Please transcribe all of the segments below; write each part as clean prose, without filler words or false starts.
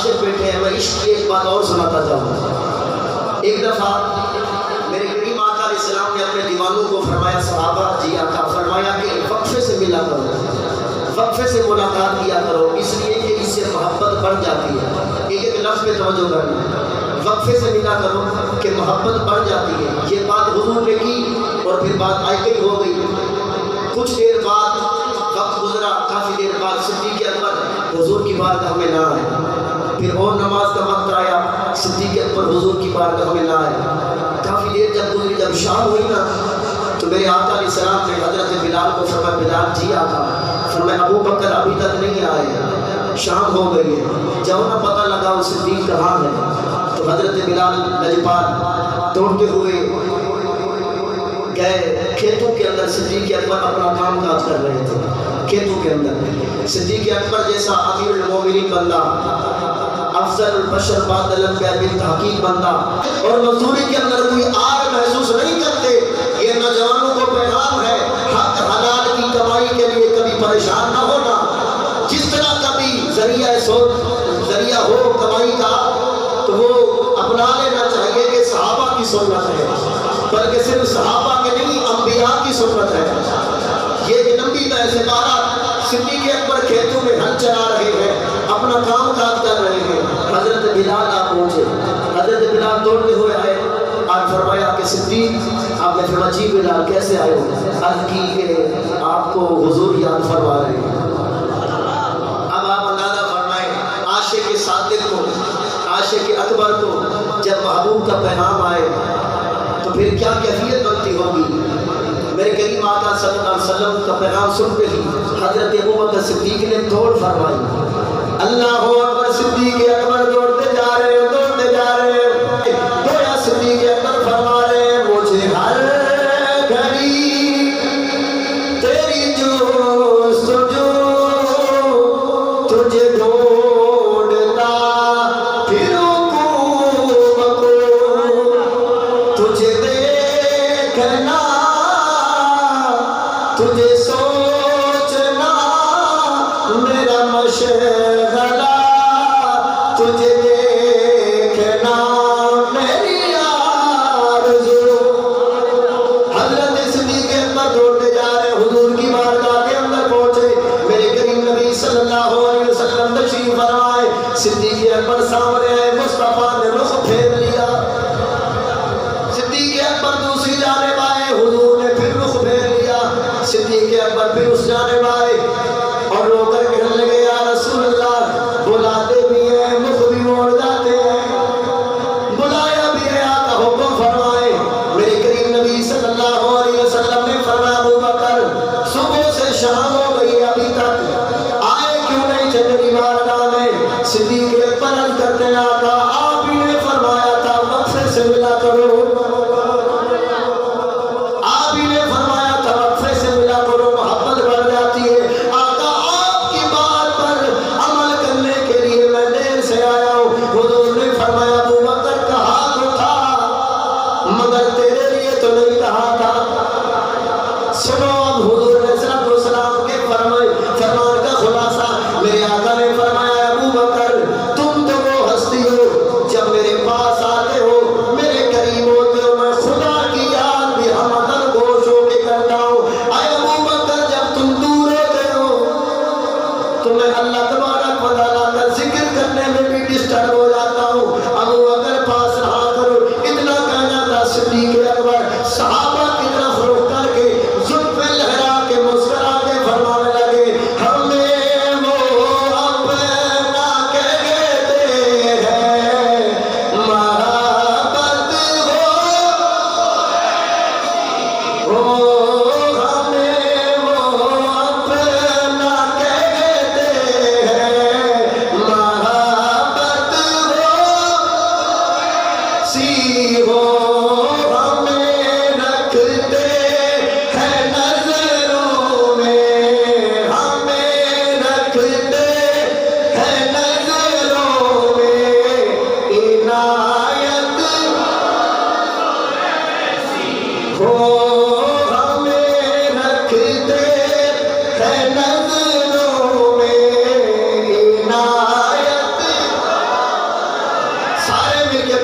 आशिक बैठे हैं, मैं इश्क की एक बात और सुनाता जाऊँ। एक दफ़ा मेरे करीम आका अलैहिस्सलाम ने अपने दीवानों को फरमाया, सहाबा जी आका फरमाया कि वक्फे से मिला करो, वक्फे से मुलाकात किया करो, इसलिए कि इससे मोहब्बत बढ़ जाती है। एक एक लफ्ज़ पे तवज्जो करना, वक्फे से मिला करो कि मोहब्बत बढ़ जाती है। ये बात हुजूर ने की और फिर बात आयकल हो गई। कुछ देर बाद वक्त गुजरा, काफ़ी देर बाद सिद्दीक़ अकबर हुजूर की बारगाह में ना आए। फिर और नमाज का वक्त आया, सिद्दीक़ अकबर हुजूर की बारगाह में ना आए। काफ़ी देर जब गुजरी, जब शाम हुई ना, तो मेरे आका अलैहिस्सलाम ने हज़रत बिलाल को फरमाया, बिलाल जी आका, फरमाया अबू बकर अभी तक नहीं आए, शाम हो गई है, जाओ ना पता लगाओ सिद्दीक़ कहाँ है। तो हज़रत बिलाल लजपाल दौड़ते हुए गए खेतों के अंदर। सिद्दीक़ अकबर अपना काम काज कर रहे थे खेतों के अंदर। सिद्दीक़ अकबर जैसा अमीरुल मोमिनीन बंदा, अफजल बशर बादल बिन तहकीक बंदा, और मजदूरी के अंदर कोई आर महसूस नहीं करते। ये नौजवानों को पैगाम है, हक हलाल की कमाई के लिए कभी परेशान ना होना। जिस तरह कभी जरिया हो कमाई का, तो वो अपना लेना चाहिए कि सहाबा की सुन्नत है, बल्कि सिर्फ सहाबा के नहीं, अंबिया की सुन्नत है। ये लंबी से बारह सिद्दीक़ अकबर खेतों में हल चला रहे हैं, अपना काम काज कर रहे हैं। हजरत बिलाल आ पहुंचे, हजरत बिलाल दौड़ते हुए आए और फरमाया कि सिद्दीक़, आपने फरमाया जी बिलाल कैसे आए हो? अर्ज़ की कि आपको हुजूर याद फरमा रहे हैं। अब आप अंदाजा फरमाएं, आशिक सादिक को, आशिक अकबर को जब महबूब का पैगाम आए तो फिर क्या कैफियत बनती होगी। मेरे करीम आका सल्लल्लाहु अलैहि वसल्लम का पैगाम सुनते ही हजरत अबू बकर सिद्दीक़ ने दौड़ फरमाई। अल्लाहु अकबर, सिद्दीक़ अकबर दौड़ते जा रहे हैं, दौड़ते जा रहे हैं। दौड़ा सिद्दीक़ अकबर फरमा रहे हैं, मुझे हर घड़ी तेरी जोस्तजू, तुझे ढूंढता फिरूं को, तुझे देखना, तुझे सोचना मेरा मशगला, तुझे देखना मेरी आरज़ू। हज़रत सिद्दीक़ अकबर दौड़ते जा रहे, हुजूर की बारगाह के अंदर पहुंचे। मेरे करीम नबी सल्लल्लाहु अलैहि वसल्लम तशरीफ फरमाए। सिद्दीक़ अकबर सामने आए, मुस्तफा ने रुख फेर लिया। सिद्दीक़ अकबर दूसरी जानिब आए, हुजूर ने फिर रुख फेर लिया। सिद्दीक़ अकबर फिर उस जानिब आए और रोकर कहने लगे, या रसूल अल्लाह, बुलाते भी हैं, मुख भी मोड़ जाते हैं, बुलाया भी है, आका हुक्म फरमाए। मेरे करीम नबी सल्लल्लाहु अलैहि वसल्लम ने फरमाया, अबू बकर, सुबह से शाम हो गई, अभी तक आए क्यों नहीं थे मेरी बारगाह में? सिद्दीक़ अकबर अर्ज़ करते हैं, आका आप ही ने फरमाया था वक्फे से मिला करो, आप ही ने फरमाया था वक्फे से मिला करो, मोहब्बत बढ़ जाती है। आका आपकी बात पर अमल करने के लिए मैं देर से आया हूँ। हुजूर ने फरमाया, अबू बकर कहा तो था, मगर तेरे लिए तो नहीं कहा था। सुनो अब हुजूर ने सल्लल्लाहु के फरमान का खुलासा। मेरे आका ने फरमाया, अबू बकर, तुम तो वो हस्ती हो, जब मेरे पास आते हो, मेरे करीब होते हो, मैं खुदा की याद भी हमदन गोश होके करता हूँ। अरे अबू बकर, जब तुम दूर होते हो तो मैं अल्लाह तबारक व तआला का जिक्र करने में भी डिस्टर्ब हो जाता हूँ। अबू बकर पास रहा करो। इतना कहना था सिद्दीक़ अकबर सहाबा की तरफ रुख करके जुल्फ़ें लहरा के मुस्कुरा के फरमाने लगे, हमें वो अपना कहते हैं, मोहब्बत हो, हमें वो अपना कहते हैं, मोहब्बत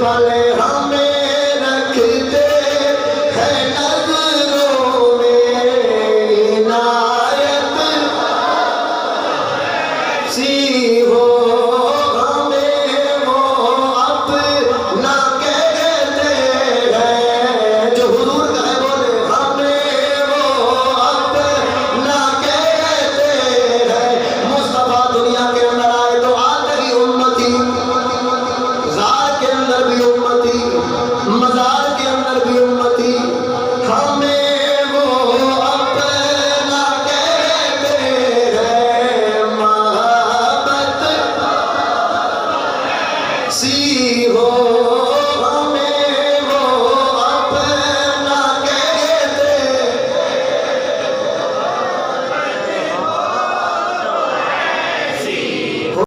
वाले हम